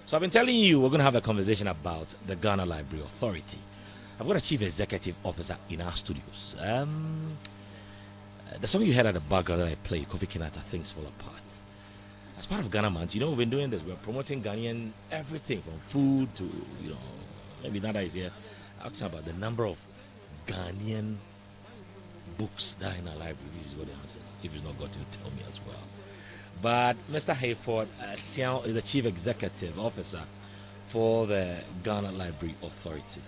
So I've been telling you we're going to have a conversation about the Ghana Library Authority. I've got a chief executive officer in our studios. The song you heard at the background that I played, Kofi Kinata, Things Fall Apart. As part of Ghana Month, we've been doing this. We're promoting Ghanaian everything from food to, maybe Nada is here. Asking about the number of Ghanaian books that are in our library. This is what the answers. If you've not got to tell me as well. But Mr. Hayford Sian is the Chief Executive Officer for the Ghana Library Authority.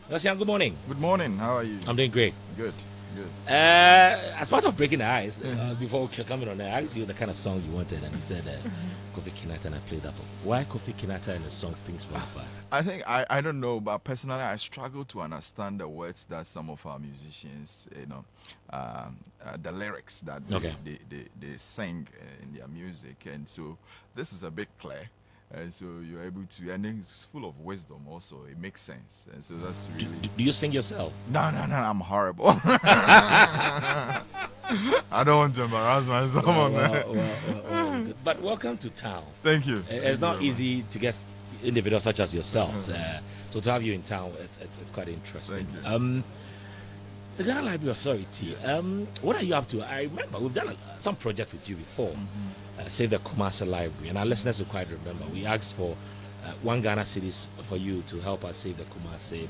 Mr. Sian, good morning. Good morning. How are you? I'm doing great. Good. As part of breaking the ice, before coming on there, I asked you the kind of song you wanted, and you said Kofi Kinata, and I played that for. Why Kofi Kinata and the song Things Fall Apart? I think I don't know, but personally, I struggle to understand the words that some of our musicians, the lyrics that they sing in their music, and so this is a bit clear. And so you're able to, and then it's full of wisdom also. It makes sense. And so that's really. Do you sing yourself? No, I'm horrible. I don't want to embarrass myself on that. Well, but welcome to town. Thank you. It's not easy to get individuals such as yourselves. So to have you in town, it's quite interesting. Thank you. The Ghana Library Authority, what are you up to? I remember we've done some project with you before, say the Kumasi Library, and our listeners will quite remember. We asked for one Ghana cedis for you to help us save the Kumasi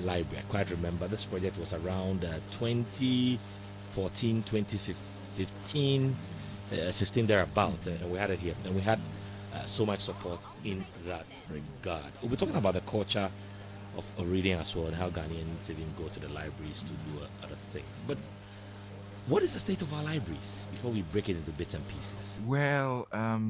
Library. I quite remember this project was around 2014, 2015, 16 thereabout, and we had it here, and we had so much support in that regard. We'll be talking about the culture of reading as well, and how Ghanaians even go to the libraries to do other things. But what is the state of our libraries before we break it into bits and pieces? Well,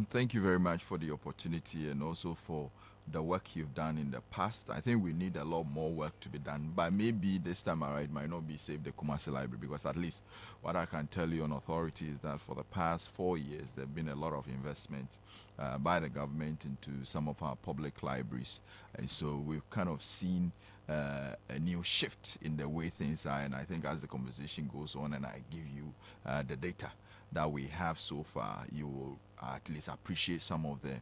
thank you very much for the opportunity and also for the work you've done in the past. I think we need a lot more work to be done, but maybe this time around it might not be Save the Kumasi Library, because at least what I can tell you on authority is that for the past 4 years there have been a lot of investment by the government into some of our public libraries, and so we've kind of seen a new shift in the way things are. And I think as the conversation goes on and I give you the data that we have so far, you will at least appreciate some of the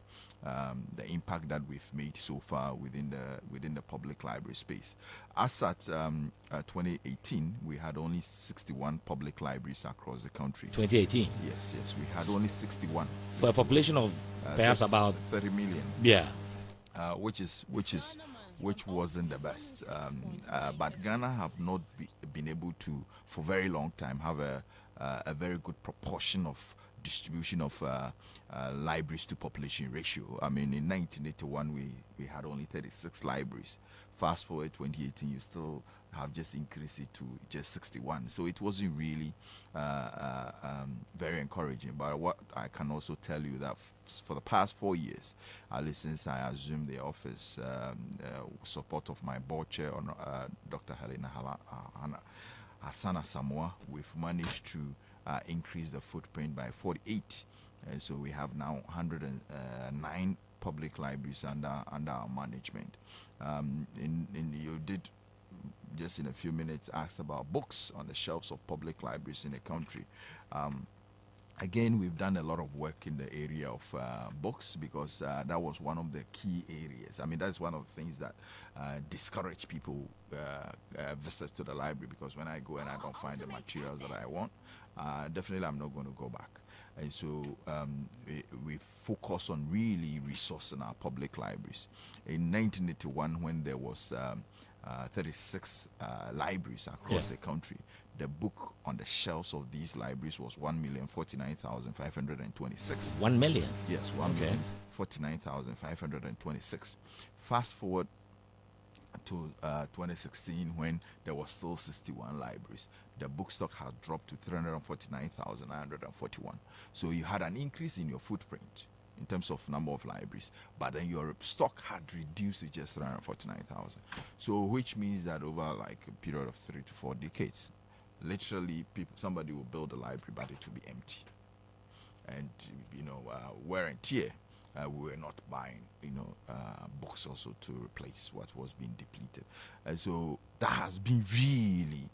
impact that we've made so far within the public library space. As at 2018, we had only 61 public libraries across the country. 2018? Yes, we had only 61. For a population of perhaps about 30 million. Yeah. Which wasn't the best. But Ghana have not been able to, for a very long time, have a very good proportion of distribution of libraries to population ratio. I mean, in 1981, we had only 36 libraries. Fast forward 2018, you still have just increased it to just 61. So it wasn't really very encouraging. But what I can also tell you that for the past 4 years, at least since I assumed the office, support of my board chair, Dr. Helena Hassana Samoa, we've managed to increase the footprint by 48. So we have now 109 public libraries under our management. You did just in a few minutes ask about books on the shelves of public libraries in the country. Again, we've done a lot of work in the area of books, because that was one of the key areas. I mean, that's one of the things that discourage people visits to the library, because when I go and I don't find the materials that I want, definitely I'm not going to go back. And so we focus on really resourcing our public libraries. In 1981, when there was 36 libraries across the country, the book on the shelves of these libraries was 1,049,526. 1 million? Yes, 1,049,526. Fast forward to 2016, when there was still 61 libraries, the book stock had dropped to 349,941. So you had an increase in your footprint in terms of number of libraries, but then your stock had reduced to just 349,000. So which means that over like a period of 3 to 4 decades, literally somebody will build a library, but it will be empty. And wear and tear, we were not buying books also to replace what was being depleted. And so that has been really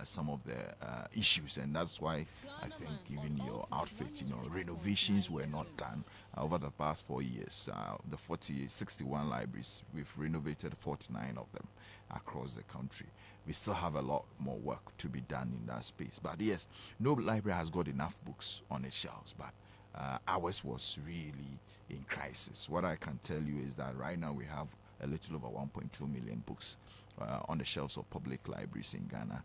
some of the issues, and that's why I think even your outfit, renovations were not done over the past 4 years. The 61 libraries, we've renovated 49 of them across the country. We still have a lot more work to be done in that space. But yes, no library has got enough books on its shelves, but ours was really in crisis. What I can tell you is that right now we have a little over 1.2 million books on the shelves of public libraries in Ghana,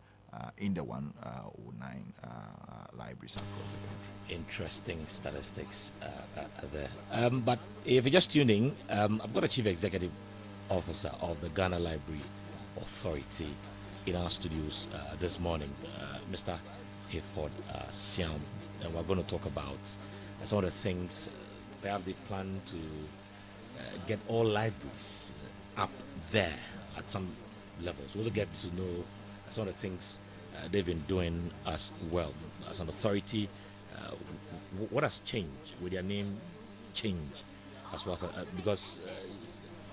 in the 109 libraries across the country. Interesting statistics there. But if you're just tuning, I've got a Chief Executive Officer of the Ghana Library Authority in our studios this morning, Mr. Hayford Siam, and we're going to talk about some of the things. Perhaps they plan to get all libraries up there at some levels. We also get to know some of the things they've been doing as well. As an authority, what has changed with their name change as well? Because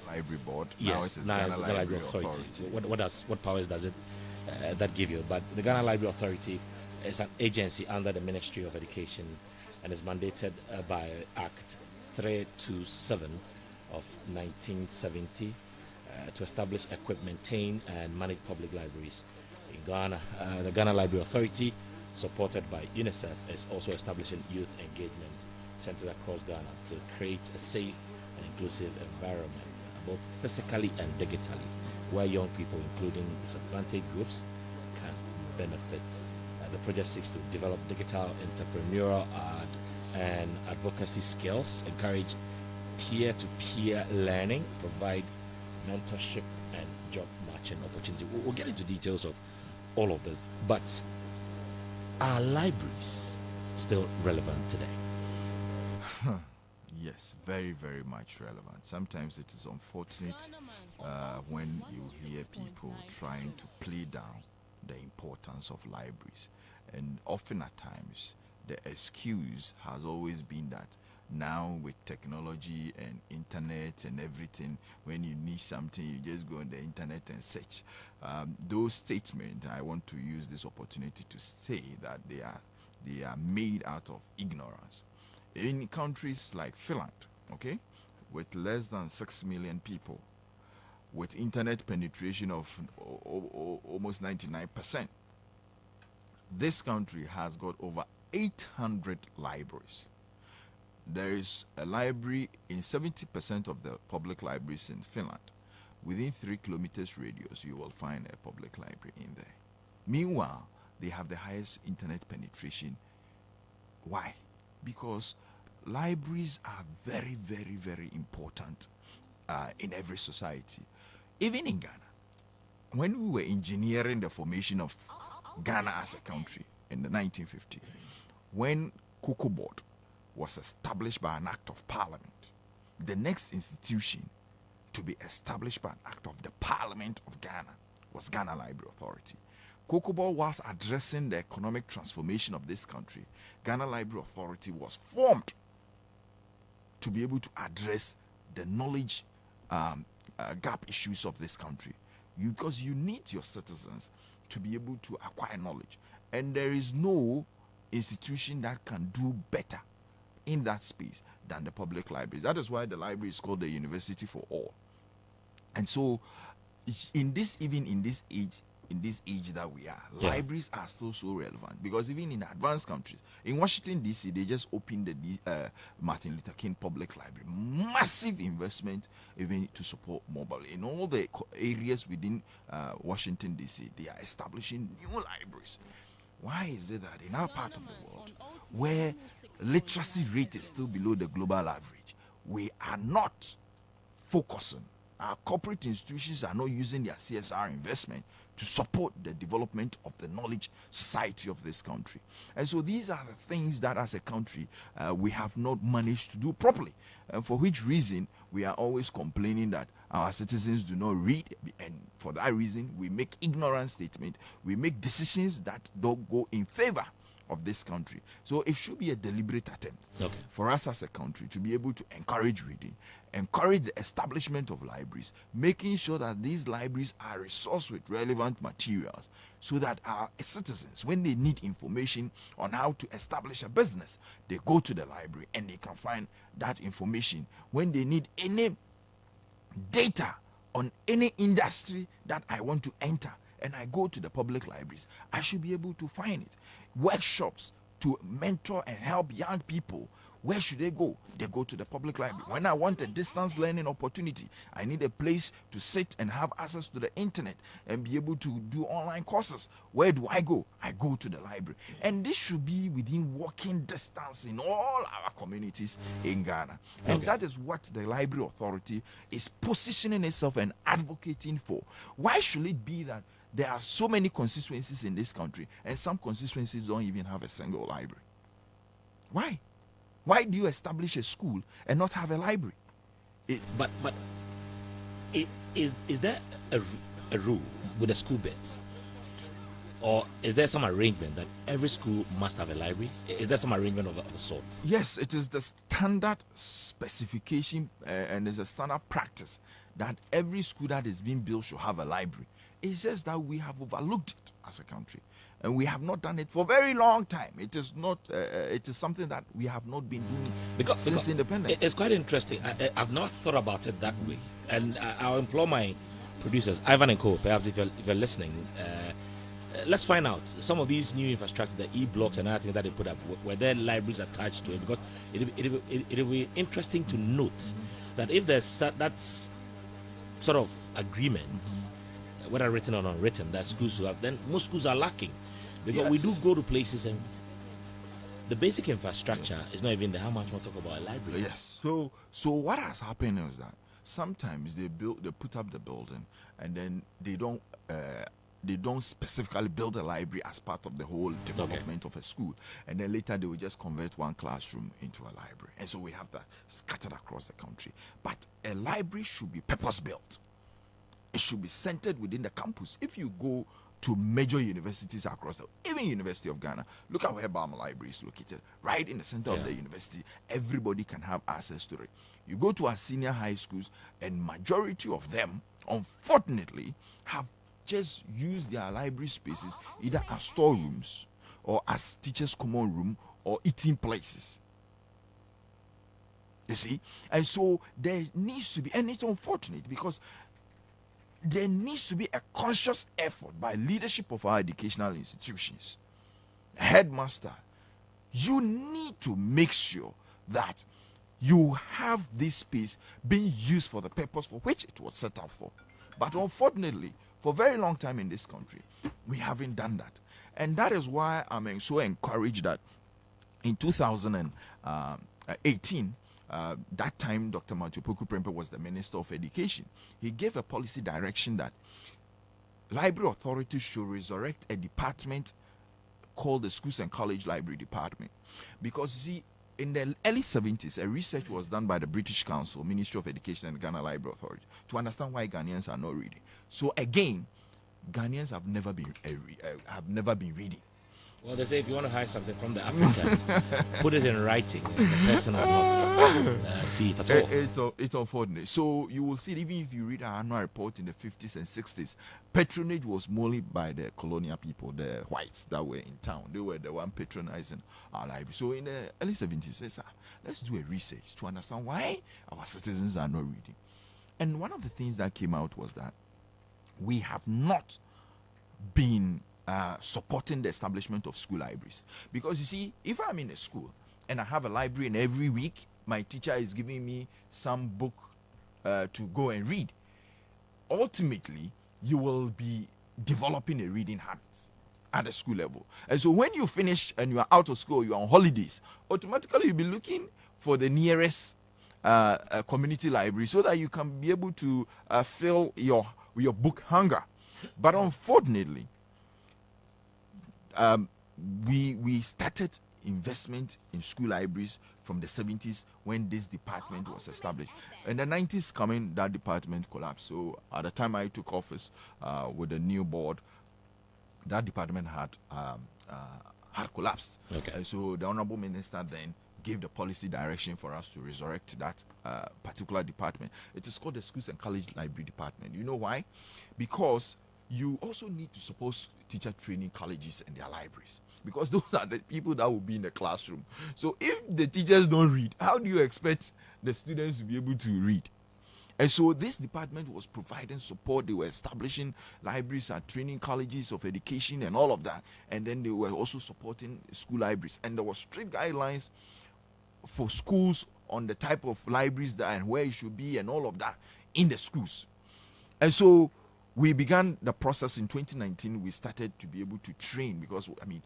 Library Board. Yes, now it's Ghana Library Authority. What powers does it that give you? But the Ghana Library Authority is an agency under the Ministry of Education and is mandated by Act 327 of 1970 to establish, equip, maintain, and manage public libraries in Ghana. The Ghana Library Authority, supported by UNICEF, is also establishing youth engagement centers across Ghana to create a safe and inclusive environment, both physically and digitally, where young people, including disadvantaged groups, can benefit. The project seeks to develop digital entrepreneurial and advocacy skills, encourage peer-to-peer learning, provide mentorship and job matching opportunity. We'll get into details of all of this, but are libraries still relevant today? Yes, very, very much relevant. Sometimes it is unfortunate when you hear people trying to play down the importance of libraries. And often at times, the excuse has always been that now with technology and internet and everything, when you need something, you just go on the internet and search. Those statements, I want to use this opportunity to say that they are made out of ignorance. In countries like Finland, okay, with less than 6 million people, with internet penetration of almost 99%, this country has got over 800 libraries. There is a library in 70% of the public libraries in Finland. Within 3 kilometers radius, you will find a public library in there. Meanwhile, they have the highest internet penetration. Why? Because libraries are very, very, very important in every society. Even in Ghana, when we were engineering the formation of Ghana as a country in the 1950s, when Cocoa Board was established by an act of parliament, the next institution to be established by an act of the Parliament of Ghana was Ghana Library Authority. Cocoa Board was addressing the economic transformation of this country. Ghana Library Authority was formed to be able to address the knowledge gap issues of this country. Because you need your citizens to be able to acquire knowledge. And there is no institution that can do better in that space than the public libraries. That is why the library is called the University for All. And so, in this age that we are, libraries are still so relevant, because even in advanced countries, in Washington D.C., they just opened the Martin Luther King Public Library. Massive investment even to support mobile. In all the areas within Washington D.C., they are establishing new libraries. Why is it that in our part of the world, where literacy rate is still below the global average, we are not focusing? Our corporate institutions are not using their CSR investment to support the development of the knowledge society of this country. And so these are the things that as a country we have not managed to do properly, and for which reason we are always complaining that our citizens do not read, and for that reason we make ignorant statements, we make decisions that don't go in favor of this country. So it should be a deliberate attempt for us as a country to be able to encourage reading, encourage the establishment of libraries, making sure that these libraries are resourced with relevant materials so that our citizens, when they need information on how to establish a business, they go to the library and they can find that information. When they need any data on any industry that I want to enter and I go to the public libraries, I should be able to find it. Workshops to mentor and help young people, where should they go? They go to the public library. When I want a distance learning opportunity, I need a place to sit and have access to the internet and be able to do online courses. Where do I go? I go to the library. And this should be within walking distance in all our communities in Ghana. And that is what the Library Authority is positioning itself and advocating for. Why should it be that there are so many constituencies in this country and some constituencies don't even have a single library? Why? Why do you establish a school and not have a library? But is there a rule with the school beds? Or is there some arrangement that every school must have a library? Is there some arrangement of a sort? Yes, it is the standard specification and it's a standard practice that every school that is being built should have a library. It's just that we have overlooked it as a country, and we have not done it for a very long time. It is not. It is something that we have not been doing since independence. It's quite interesting. I've not thought about it that way, and I'll implore my producers, Ivan and Co. Perhaps if you're listening, let's find out some of these new infrastructure, the e-blocks and other things that they put up. Were there libraries attached to it? Because it'll be interesting to note that if there's that sort of agreement, whether written or unwritten, that schools who have, then most schools are lacking, because we do go to places and the basic infrastructure is not even there. How much more talk about a library? Yes. So what has happened is that sometimes they put up the building and then they don't specifically build a library as part of the whole development of a school, and then later they will just convert one classroom into a library, and so we have that scattered across the country. But a library should be purpose built. It should be centered within the campus. If you go to major universities across, even University of Ghana, look at where Braille Library is located, right in the center of the university. Everybody can have access to it. You go to our senior high schools, and majority of them, unfortunately, have just used their library spaces either as storerooms or as teachers' common room or eating places. You see? And so there needs to be, and it's unfortunate because there needs to be a conscious effort by leadership of our educational institutions. Headmaster, you need to make sure that you have this space being used for the purpose for which it was set up for. But unfortunately, for a very long time in this country, we haven't done that. And that is why I'm so encouraged that in 2018, that time Dr. Matthew Poku Prempeh was the Minister of Education. He gave a policy direction that library authorities should resurrect a department called the Schools and College Library Department. Because see, in the early 70s, a research was done by the British Council, Ministry of Education and Ghana Library Authority to understand why Ghanaians are not reading. So again, Ghanaians have never been reading. Well, they say if you want to hide something from the African, put it in writing. The person will not see it at all. It's unfortunate. So you will see, even if you read our annual report in the 50s and 60s, patronage was mostly by the colonial people, the whites that were in town. They were the one patronizing our library. So in the early 70s, let's do a research to understand why our citizens are not reading. And one of the things that came out was that we have not been supporting the establishment of school libraries. Because you see, if I'm in a school and I have a library and every week my teacher is giving me some book to go and read, ultimately you will be developing a reading habit at the school level. And so when you finish and you are out of school, you are on holidays, automatically you'll be looking for the nearest community library so that you can be able to fill your book hunger. But unfortunately, we started investment in school libraries from the 70s when this department was established. In the 90s coming, that department collapsed. So at the time I took office with the new board, that department had had collapsed. Okay. And so the Honorable Minister then gave the policy direction for us to resurrect that particular department. It is called the Schools and College Library Department. You know why? Because you also need to support teacher training colleges and their libraries, because those are the people that will be in the classroom. So if the teachers don't read, how do you expect the students to be able to read? And so this department was providing support. They were establishing libraries at training colleges of education and all of that. And then they were also supporting school libraries. And there were strict guidelines for schools on the type of libraries that and where it should be and all of that in the schools. And so we began the process in 2019. We started to be able to train, because I mean,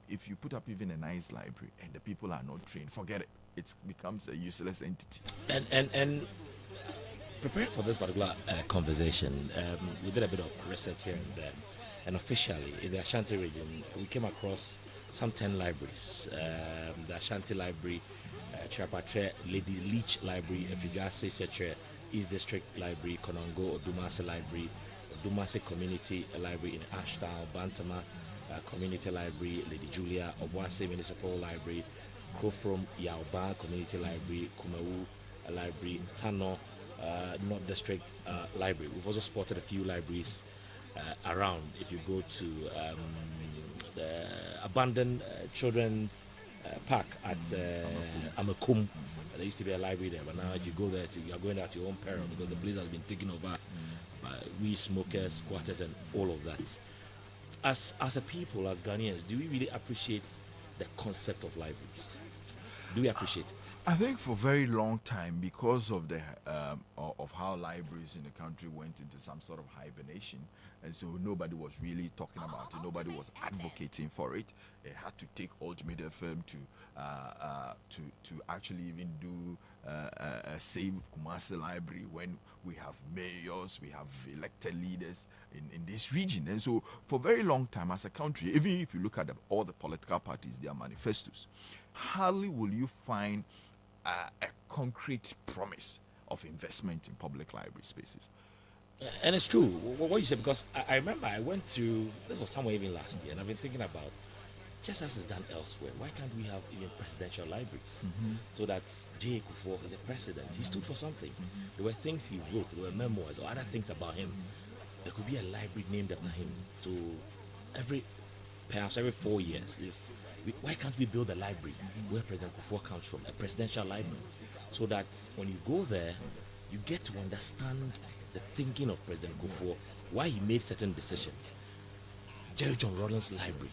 if you put up even a nice library and the people are not trained, forget it. It becomes a useless entity. And preparing for this particular conversation, we did a bit of research here and there, and officially in the Ashanti region, we came across some 10 libraries. The Ashanti Library, Chirapatre Lady Leach Library, Efigase Setre East District Library, Konongo Odumase Library, Odumase Community Library in Ashtown, Bantama Community Library, Lady Julia, Obuase Municipal Library, Krofrom Yaoba Community Library, Kumawu Library, Tano North District Library. We've also spotted a few libraries around. If you go to the abandoned children's park at Amakum, there used to be a library there, but now if you go there, you are going at your own peril, because the place has been taken over by weed smokers, squatters, and all of that. As a people, as Ghanaians, do we really appreciate the concept of libraries? Do we appreciate it? I think for a very long time, because of the of how libraries in the country went into some sort of hibernation, and so nobody was really talking about it. Nobody was advocating for it. It had to take ultimate FM to actually even do a Save Kumasi Library, when we have mayors, we have elected leaders in this region. And so for a very long time as a country, even if you look at all the political parties, their manifestos, hardly will you find a concrete promise of investment in public library spaces. And it's true what you said, because I remember I went through, this was somewhere even last year, and I've been thinking about, just as it's done elsewhere, why can't we have even presidential libraries? So that J. Kufuor is a president, he stood for something. There were things he wrote, there were memoirs or other things about him. There could be a library named after him. So perhaps every 4 years, why can't we build a library where President Kufuor comes from, a presidential library, so that when you go there, you get to understand the thinking of President Kufuor, why he made certain decisions. Jerry John Rawlings Library,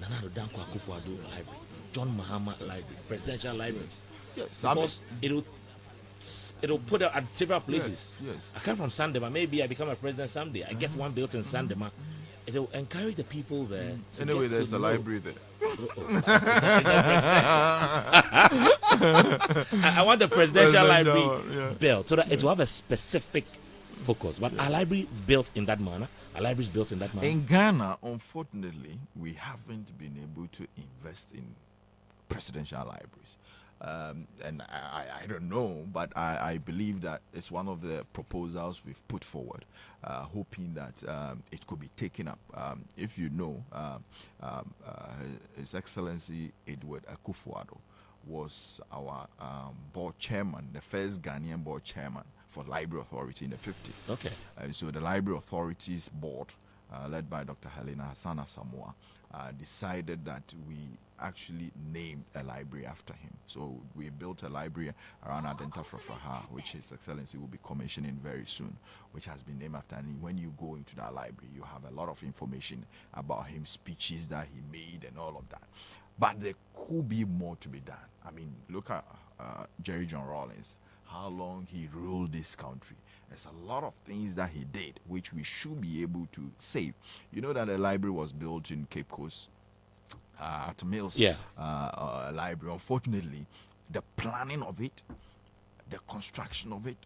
Nana Danko Akufo-Addo Library, John Mahama Library, presidential libraries. Yes, Because it'll put it at several places. Yes. I come from Sandema. Maybe I become a president someday. I get one built in Sandema. It'll encourage the people there. Anyway, there's a library there. I want the presidential library built so that it will have a specific focus. But our library built in that manner. Our library is built in that manner. In Ghana, unfortunately, we haven't been able to invest in presidential libraries. And I don't know, but I believe that it's one of the proposals we've put forward, hoping that it could be taken up. If you know, His Excellency Edward Akufo-Addo was our board chairman, the first Ghanaian board chairman for Library Authority in the 50s. Okay. So the Library Authority's board, led by Dr. Helena Hassana Samoa, decided that we actually named a library after him. So we built a library around Adenta Frafraha, which His Excellency will be commissioning very soon, which has been named after him. And when you go into that library, you have a lot of information about him, speeches that he made and all of that. But there could be more to be done. I mean, look at Jerry John Rawlings, how long he ruled this country. There's a lot of things that he did which we should be able to save. You know that a library was built in Cape Coast at Mills library. Unfortunately, the planning of it, the construction of it,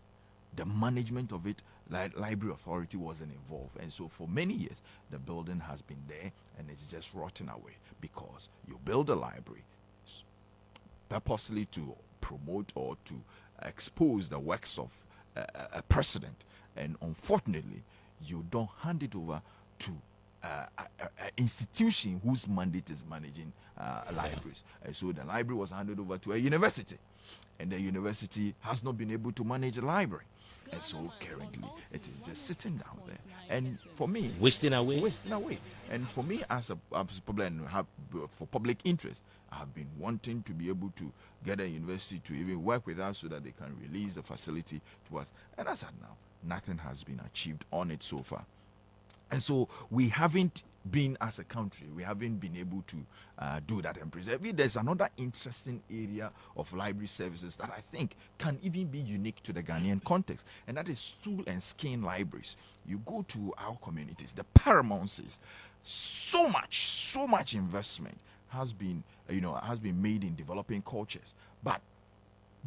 the management of it, Library Authority wasn't involved. And so for many years, the building has been there and it's just rotting away, because you build a library purposely to promote or to expose the works of a president, and unfortunately you don't hand it over to institution whose mandate is managing libraries. And so the library was handed over to a university, and the university has not been able to manage the library. And so currently it is just sitting down there. And for me, wasting away. And for me, as for public interest, I have been wanting to be able to get a university to even work with us so that they can release the facility to us. And as of now, nothing has been achieved on it so far. And so we haven't been, as a country, we haven't been able to do that and preserve it. There's another interesting area of library services that I think can even be unique to the Ghanaian context, and that is stool and skein libraries. You go to our communities, the paramounts, so much investment has been made in developing cultures, but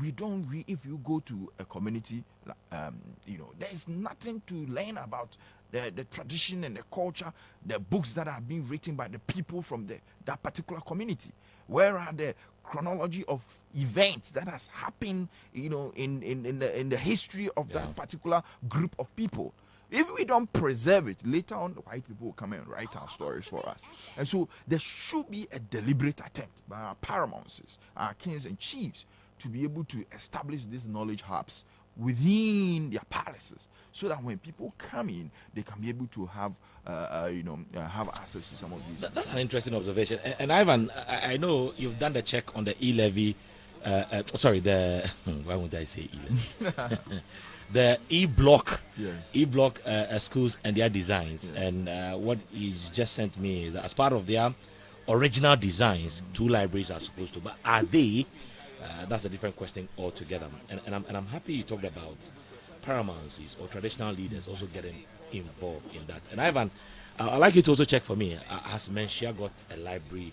we don't if you go to a community, there is nothing to learn about the tradition and the culture, the books that are being written by the people from that particular community. Where are the chronology of events that has happened, in the history of that particular group of people? If we don't preserve it, later on the white people will come and write our stories for us. And so there should be a deliberate attempt by our paramounts, our kings and chiefs, to be able to establish these knowledge hubs within their palaces, so that when people come in, they can be able to have access to some of these. That's an interesting observation. And Ivan, I know you've done the check on the e-levy. Why would I say e-levy? The e-block, schools and their designs. Yes. And what he's just sent me is that as part of their original designs, 2 libraries are supposed to. But are they? That's a different question altogether. And I'm happy you talked about paramounts or traditional leaders also getting involved in that. And Ivan, I'd like you to also check for me. Has Manchia got a library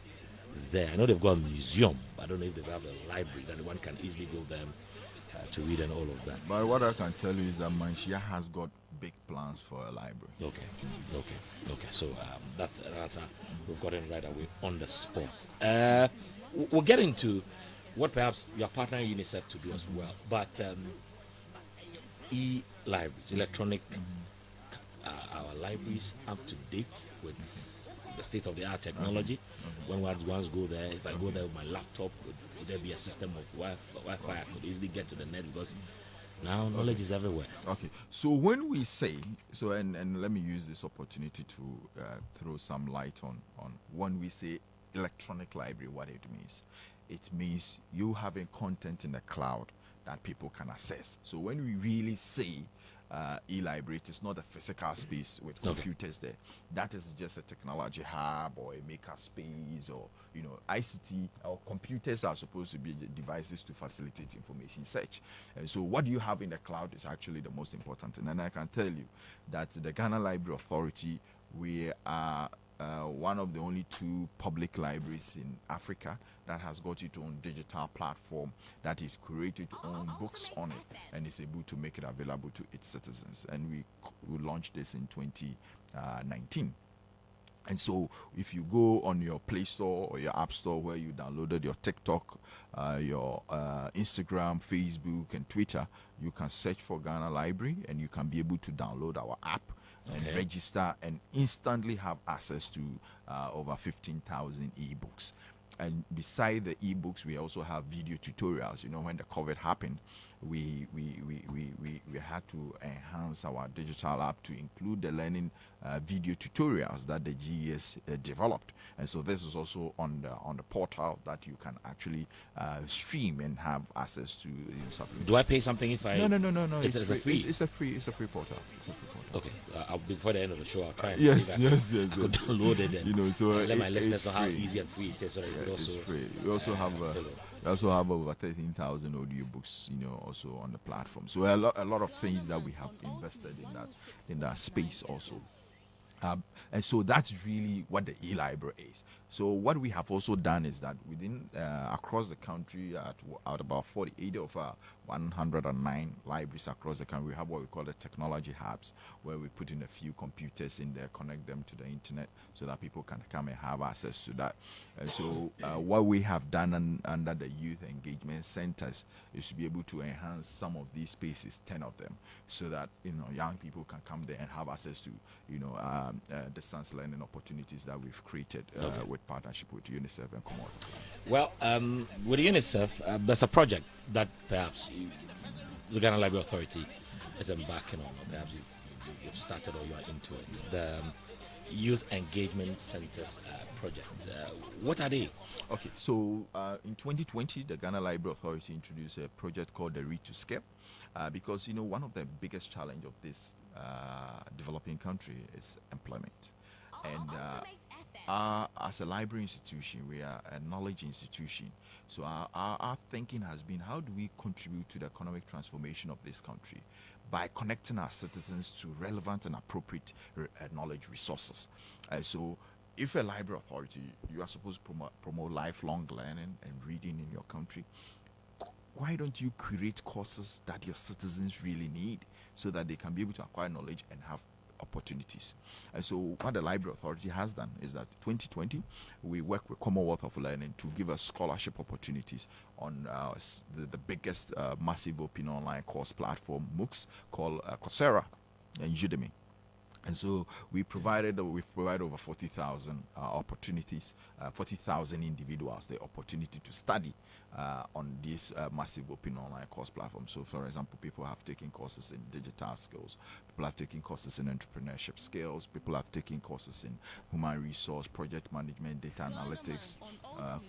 there? I know they've got a museum, but I don't know if they have a library that one can easily go there to read and all of that. But what I can tell you is that Manchia has got big plans for a library. Okay. So that answer, we've got it right away on the spot. We'll get into what perhaps your partner UNICEF to do as well. But e-libraries, electronic, our libraries up to date with the state-of-the-art technology. When ones go there, if I go there with my laptop, would there be a system of Wi-Fi? I could easily get to the net, because now knowledge is everywhere. Okay. So when we say, and let me use this opportunity to throw some light on when we say electronic library, what it means. It means you having content in the cloud that people can access. So when we really say e-library, it is not a physical space with computers there. That is just a technology hub or a maker space, or ICT, or computers are supposed to be devices to facilitate information search. And so what you have in the cloud is actually the most important thing. And I can tell you that the Ghana Library Authority, we are one of the only 2 public libraries in Africa that has got its own digital platform that is created own books on it and is able to make it available to its citizens. And we launched this in 2019. And so if you go on your Play Store or your App Store where you downloaded your TikTok, your Instagram, Facebook, and Twitter, you can search for Ghana Library and you can be able to download our app and register and instantly have access to over 15,000 ebooks. And beside the ebooks, we also have video tutorials. When the COVID happened, we had to enhance our digital app to include the learning video tutorials that the GES developed. And so this is also on the portal that you can actually stream and have access to. Do I pay something if I? No. It's free. It's a free portal. Okay. Before the end of the show, I'll try and yes. I could download it and so let my listeners know how easy and free it is. So that it's free. We also have over 13,000 audiobooks, also on the platform. So a lot of things that we have invested in that space also. And so that's really what the e-library is. So what we have also done is that within across the country at about 48 of our 109 libraries across the country. We have what we call the technology hubs, where we put in a few computers in there, connect them to the internet, so that people can come and have access to that. And so, what we have done under the youth engagement centers is to be able to enhance some of these spaces, 10 of them, so that young people can come there and have access to distance learning opportunities that we've created with partnership with UNICEF and Commodore. Well, with UNICEF, there's a project that perhaps the Ghana Library Authority is embarking on, or perhaps you've started or you are into it. The Youth Engagement Centers project. What are they? Okay, so in 2020, the Ghana Library Authority introduced a project called the Read to Scale, because one of the biggest challenge of this developing country is employment, and as a library institution, we are a knowledge institution. So our thinking has been, how do we contribute to the economic transformation of this country by connecting our citizens to relevant and appropriate knowledge resources? So if a library authority, you are supposed to promote lifelong learning and reading in your country, why don't you create courses that your citizens really need, so that they can be able to acquire knowledge and have opportunities? And so what the Library Authority has done is that 2020 we work with Commonwealth of Learning to give us scholarship opportunities on the biggest massive open online course platform, MOOCs, called Coursera and Udemy. And so we've provided over 40,000 opportunities, 40,000 individuals the opportunity to study on this massive open online course platform. So, for example, people have taken courses in digital skills, people have taken courses in entrepreneurship skills, people have taken courses in human resource, project management, data analytics,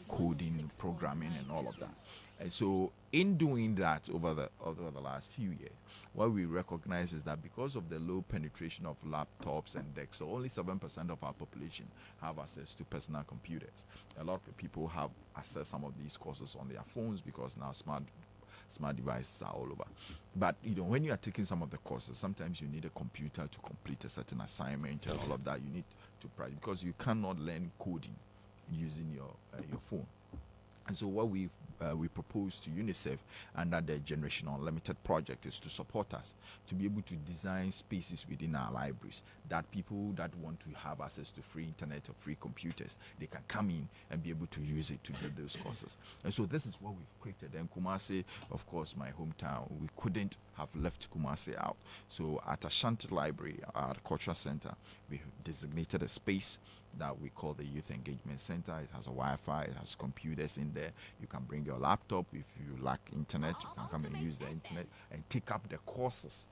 coding, programming, and all of that. And so, in doing that over the last few years, what we recognize is that because of the low penetration of laptops and desks, so only 7% of our population have access to personal computers. A lot of people have access some of these courses on their phones, because now smart devices are all over. But when you are taking some of the courses, sometimes you need a computer to complete a certain assignment and all of that. You need to practice, because you cannot learn coding using your phone. And so what we propose to UNICEF under the Generation Unlimited project is to support us to be able to design spaces within our libraries that people that want to have access to free internet or free computers, they can come in and be able to use it to do those courses. And so this is what we've created. And Kumasi, of course, my hometown, we couldn't have left Kumasi out. So at Ashanti Library, at Cultural Center, we designated a space that we call the Youth Engagement Center. It has a Wi-Fi, it has computers in there. You can bring your laptop. If you lack internet, you can come and use the internet and take up the courses.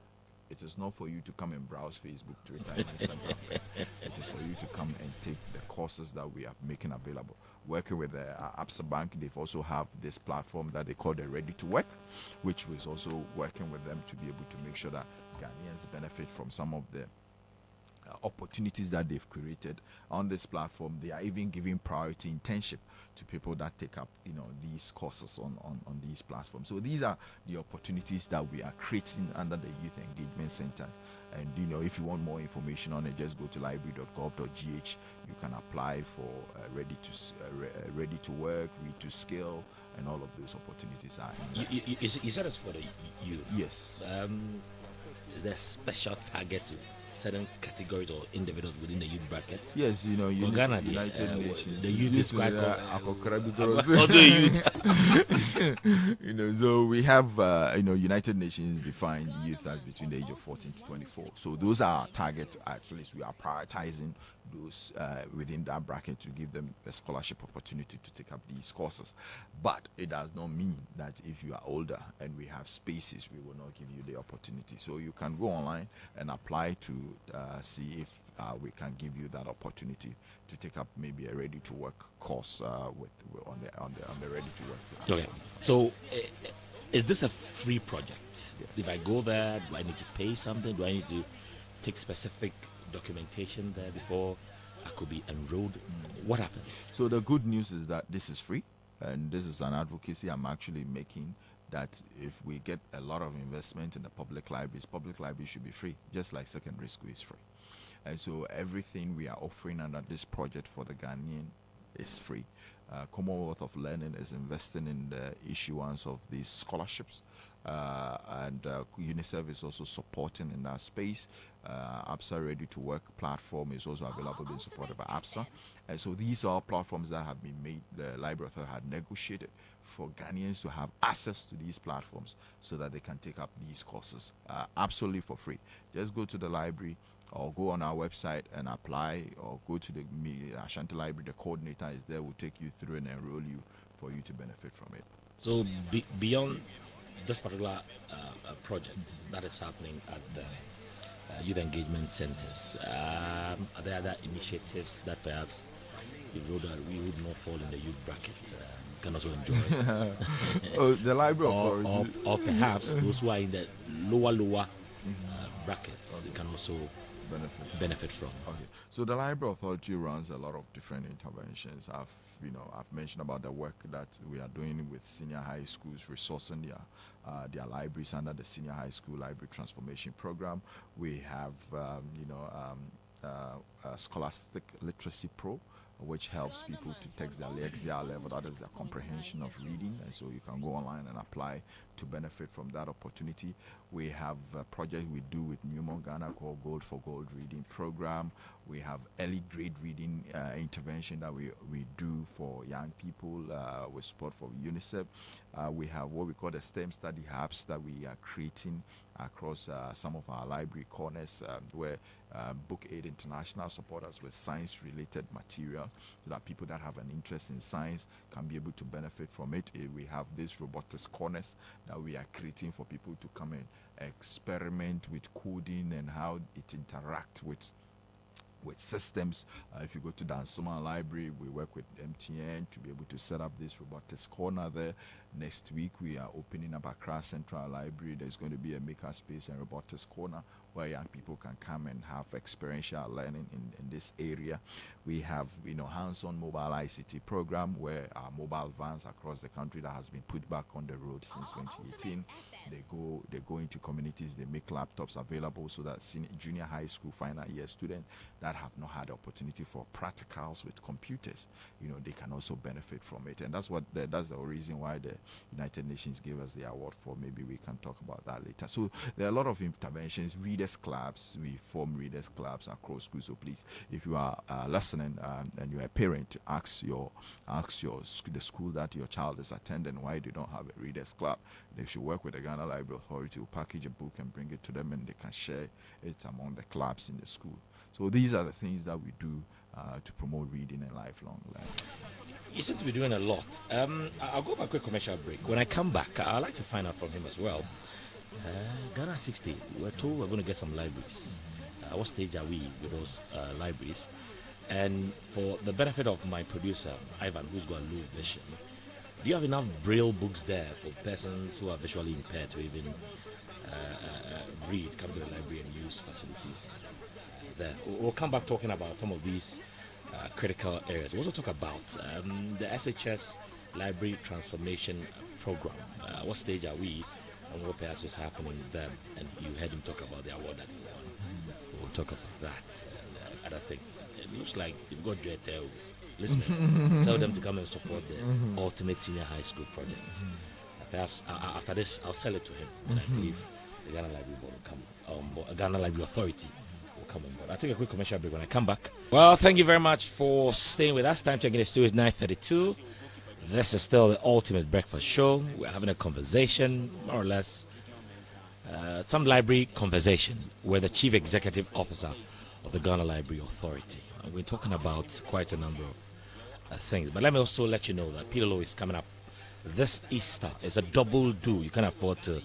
It is not for you to come and browse Facebook, Twitter, and Instagram. It is for you to come and take the courses that we are making available. Working with Absa Bank, they've also have this platform that they call the Ready to Work, which was also working with them to be able to make sure that Ghanaians benefit from some of the opportunities that they've created on this platform. They are even giving priority internship to people that take up these courses on these platforms. So these are the opportunities that we are creating under the Youth Engagement Center. And if you want more information on it, just go to library.gov.gh. You can apply for ready to work, read to skill, and all of those opportunities are you said it's for the youth. Yes. Is there a special target to certain categories or individuals within the youth bracket? Yes, Ghana, United Nations. The youth is quite also a youth. So we have United Nations defined youth as between the age of 14 to 24. So those are our targets. Actually, we are prioritizing those within that bracket to give them a scholarship opportunity to take up these courses. But it does not mean that if you are older and we have spaces, we will not give you the opportunity. So you can go online and apply to see if we can give you that opportunity to take up maybe a ready to work course on the ready to work. Okay. So is this a free project? Yes. If I go there, do I need to pay something? Do I need to take specific documentation there before I could be enrolled? What happens? So the good news is that this is free, and this is an advocacy I'm actually making, that if we get a lot of investment in the public libraries should be free, just like secondary school is free. And so everything we are offering under this project for the Ghanaian is free. Commonwealth of Learning is investing in the issuance of these scholarships, and UNICEF is also supporting in that space. APSA Ready to Work platform is also available, being supported by APSA. And so these are platforms that have been made, the Library Authority had negotiated for Ghanaians to have access to these platforms so that they can take up these courses absolutely for free. Just go to the library or go on our website and apply, or go to the Ashanti Library. The coordinator is there, will take you through and enroll you for you to benefit from it. So beyond this particular project that is happening at the youth engagement centers, are there other initiatives that perhaps we would not fall in the youth bracket can also enjoy? Oh, the Library Authority. Or perhaps those who are in the lower brackets can also benefit from. Okay. So the Library Authority runs a lot of different interventions. I've mentioned about the work that we are doing with senior high schools, resourcing their libraries under the Senior High School Library Transformation Program. We have Scholastic Literacy Pro, which helps people to text their Lexia level, that is their comprehension of reading, and so you can go online and apply to benefit from that opportunity. We have a project we do with Newmont Ghana called Gold for Gold Reading Program. We have early grade reading intervention that we do for young people with support from UNICEF. We have what we call the STEM study hubs that we are creating across some of our library corners, where Book Aid International support us with science-related material so that people that have an interest in science can be able to benefit from it. We have these robotics corners that we are creating for people to come and experiment with coding and how it interacts with systems. If you go to the Ansoma Library, we work with MTN to be able to set up this robotics corner there. Next week, we are opening up Accra Central Library. There's going to be a makerspace and robotics corner where young people can come and have experiential learning in this area. We have, hands-on mobile ICT program where our mobile vans across the country that has been put back on the road since 2018. They go into communities, they make laptops available so that junior high school final year students that have not had the opportunity for practicals with computers, they can also benefit from it. And that's the reason why the United Nations gave us the award for. Maybe we can talk about that later. So there are a lot of interventions. Readers clubs, we form readers clubs across schools. So please, if you are listening and you're a parent, ask the school that your child is attending why they don't have a readers club. They should work with the Ghana Library Authority to package a book and bring it to them, and they can share it among the clubs in the school. So these are the things that we do to promote reading and lifelong learning. You seem to be doing a lot. I'll go for a quick commercial break. When I come back, I'd like to find out from him as well. Ghana 60, we're told we're going to get some libraries. What stage are we with those libraries? And for the benefit of my producer, Ivan, who's got low vision, do you have enough Braille books there for persons who are visually impaired to even read, come to the library and use facilities there? We'll come back talking about some of these critical areas. We'll also talk about the SHS Library Transformation Program. What stage are we, and what perhaps is happening there? And you heard him talk about the award that he won. We'll talk about that and other things. It looks like you've got to tell listeners, tell them to come and support the Ultimate Senior High School project. Perhaps after this, I'll sell it to him, and I believe the Ghana Library Board will come on board, Ghana Library Authority will come on board. I'll take a quick commercial break when I come back. Well, thank you very much for staying with us. Time checking the studio is 9:32. This is still the Ultimate Breakfast Show. We're having a conversation, more or less, some library conversation with the Chief Executive Officer of the Ghana Library Authority. We're talking about quite a number of things. But let me also let you know that Pilolo is coming up this Easter. It's a double do. You can't afford to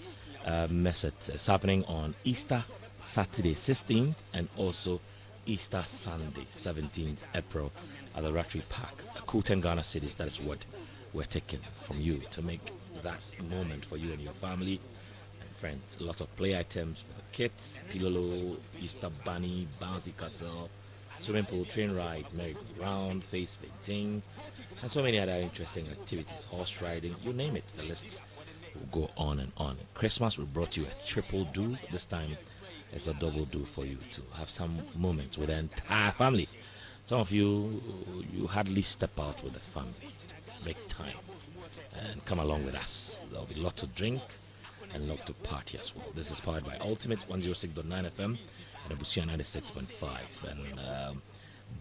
miss it. It's happening on Easter Saturday 16th and also Easter Sunday 17th April at the Rectory Park. A cool 10 Ghana cities. That is what we're taking from you to make that moment for you and your family and friends. A lot of play items for the kids. Pilolo, Easter Bunny, Bouncy Castle, swimming pool, train ride, merry-go-round, face painting, and so many other interesting activities. Horse riding, you name it. The list will go on and on. Christmas, we brought you a triple do. This time, it's a double do for you to have some moments with the entire family. Some of you hardly step out with the family. make time and come along with us. There'll be lots to drink and lot to party as well. This is powered by Ultimate 106.9 FM and Abusia 96.5. And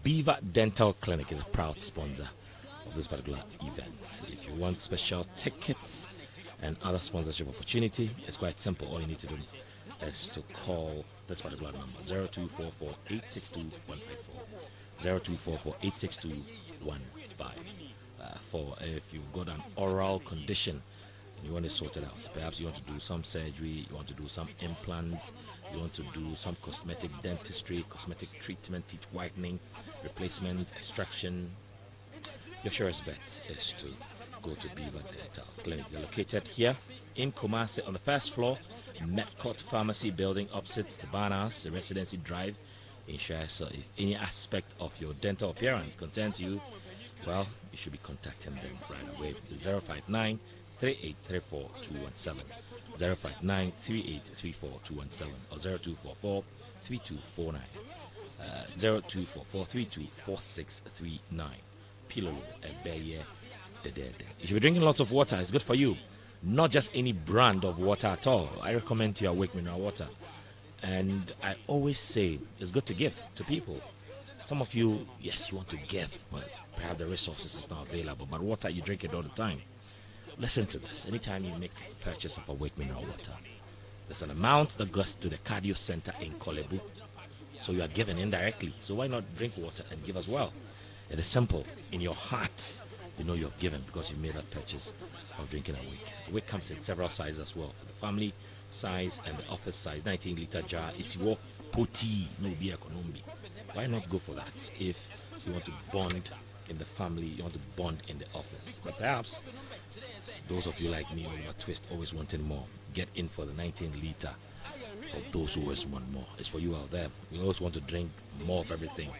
Beaver Dental Clinic is a proud sponsor of this particular event. If you want special tickets and other sponsorship opportunity, it's quite simple. All you need to do is to call this particular number 0244 862 154. 0244 862 154. If you've got an oral condition and you want to sort it out, perhaps you want to do some surgery, you want to do some implants, you want to do some cosmetic dentistry, cosmetic treatment, teeth whitening, replacement, extraction, your surest bet is to go to Beaver Dental Clinic. They're located here in Kumasi on the first floor, Metcott Pharmacy building opposite the Barnhouse, the Residency Drive in Shire. So if any aspect of your dental appearance concerns you, well, you should be contacting them right away. 059 3834 217, 059 3834 217, or 0244 3249, 0244 324639. Pillow Ebeye Dedede. You should be drinking lots of water. It's good for you. Not just any brand of water at all. I recommend to you Awake Mineral Water. And I always say it's good to give to people. Some of you, yes, you want to give, but perhaps the resources is not available. But water, you drink it all the time. Listen to this. Anytime you make a purchase of Awake Mineral Water, there's an amount that goes to the cardio center in Kolebu. So you are giving indirectly. So why not drink water and give as well? It is simple. In your heart, you know you're given because you made that purchase of drinking Awake. Awake comes in several sizes as well. For the family size and the office size, 19-liter jar. Isiwo poti no be economy. Why not go for that if you want to bond in the family, you want to bond in the office? But perhaps those of you like me or your twist always wanting more, get in for the 19-liter. For those who always want more, it's for you out there. You always want to drink more of everything.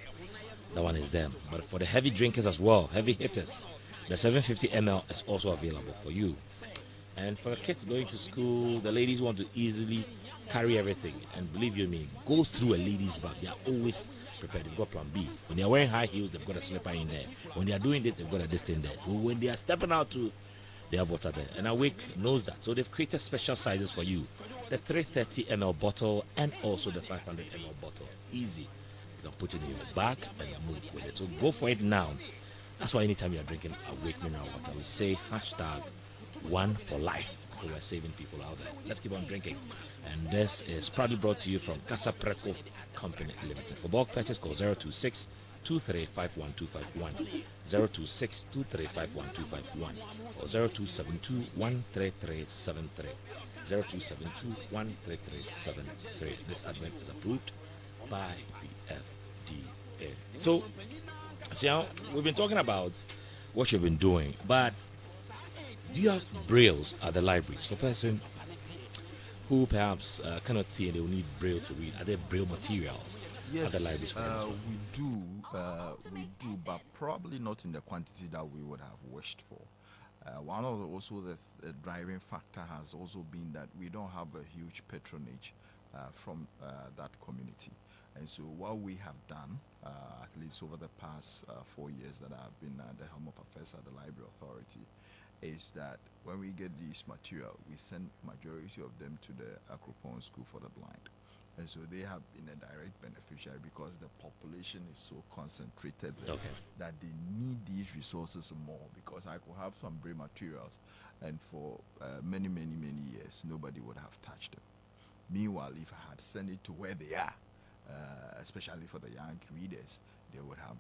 That one is there. But for the heavy drinkers as well, heavy hitters, the 750 ml is also available for you. And for the kids going to school, the ladies want to easily carry everything. And believe you me, goes through a lady's bag. They are always prepared. They've got plan B. When they are wearing high heels, they've got a slipper in there. When they are doing it, they've got a this thing there. When they are stepping out to, they have water there. And Awake knows that. So they've created special sizes for you. The 330 ml bottle and also the 500 ml bottle. Easy. You can put it in your bag and move with it. So go for it now. That's why anytime you're drinking Awake Mineral Water, we say hashtag one for life. So we're saving people out there. Let's keep on drinking. And this is proudly brought to you from Casa Preco Company Limited. For bulk purchase, call 026 2351 251, 026 2351 251, or 0272 13373, 0272 13373. This advert is approved by the FDA. So, see how we've been talking about what you've been doing, but do you have brailles at the libraries for person who perhaps cannot see and they will need braille to read? Are there braille materials at the libraries for them? We do, but probably not in the quantity that we would have wished for. One of the driving factor has also been that we don't have a huge patronage from that community. And so what we have done, at least over the past 4 years that I've been at the helm of affairs at the Library Authority, is that when we get these material, we send majority of them to the Akropong School for the Blind. And so they have been a direct beneficiary because the population is so concentrated there that they need these resources more, because I could have some braille materials and for many years, nobody would have touched them. Meanwhile, if I had sent it to where they are, especially for the young readers, they would have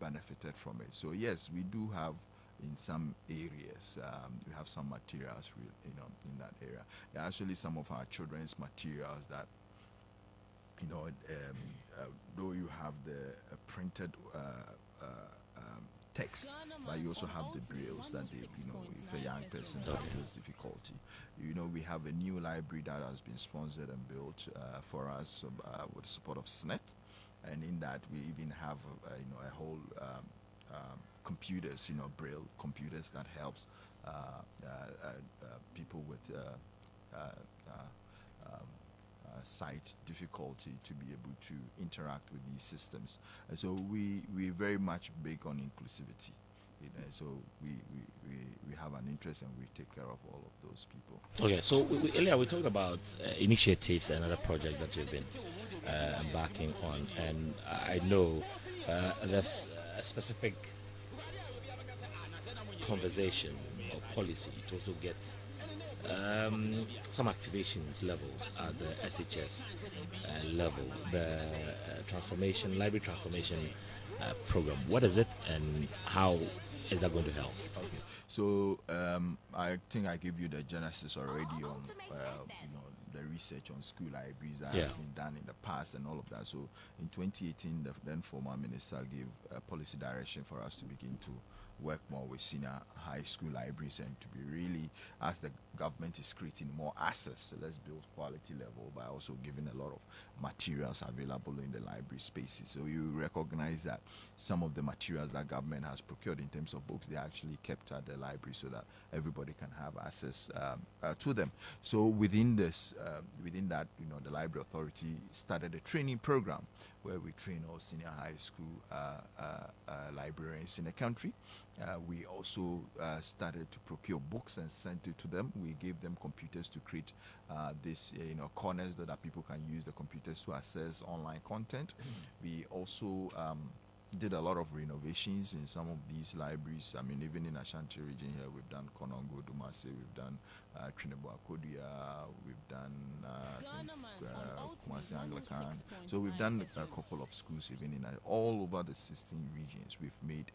benefited from it. So yes, we do have in some areas, we have some materials, in that area. There are actually some of our children's materials that, though you have the printed text, but you also have the brailles that they, if a young person has difficulty. We have a new library that has been sponsored and built for us with the support of SNET, and in that we even have a whole computers, braille computers that helps people with sight difficulty to be able to interact with these systems. And so we're very much big on inclusivity, So we have an interest and we take care of all of those people. Okay, so earlier we talked about initiatives and other projects that you've been embarking on, and I know there's a specific conversation or policy to also get some activations levels at the SHS level, the library transformation program. What is it, and how is that going to help? Okay, so I think I gave you the genesis already on the research on school libraries that has been done in the past and all of that. So in 2018, the then former minister gave a policy direction for us to begin to work more with senior high school libraries and to be really, as the government is creating more access, so let's build quality level by also giving a lot of materials available in the library spaces. So you recognize that some of the materials that government has procured in terms of books, they are actually kept at the library so that everybody can have access to them. So within this, within that, the library authority started a training program where we train all senior high school librarians in the country. We also started to procure books and sent it to them. We gave them computers to create this, corners that people can use the computers to access online content. We also did a lot of renovations in some of these libraries. I mean, even in Ashanti region here, we've done Konongo, Dumase, we've done Trinidad, Kodia, we've done Kumasi Anglican. So we've done a couple of schools even in all over the 16 regions. We've made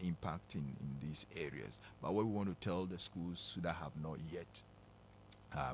impact in these areas. But what we want to tell the schools that have not yet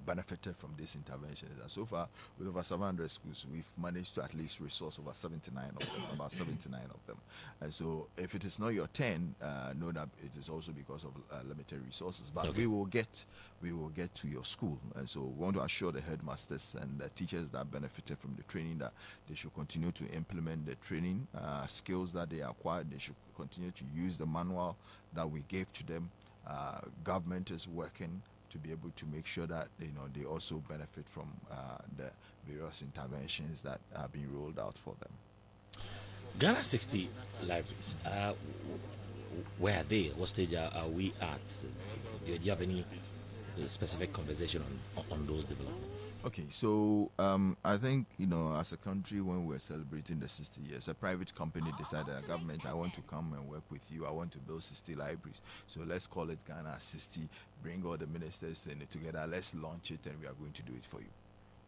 benefited from this intervention is that so far, with over 700 schools, we've managed to at least resource over 79 of them, about 79 of them. And so if it is not your turn, know that it is also because of limited resources. But we will get to your school. And so we want to assure the headmasters and the teachers that benefited from the training that they should continue to implement the training skills that they acquired. They should continue to use the manual that we gave to them. Government is working to be able to make sure that they also benefit from the various interventions that are being rolled out for them. Ghana 60 libraries. Where are they? What stage are we at? Do you have any specific conversation on those developments? Okay, so I think, as a country, when we're celebrating the 60 years, a private company decided, government, I want to come and work with you. I want to build 60 libraries. So let's call it Ghana 60. Bring all the ministers in it together. Let's launch it, and we are going to do it for you.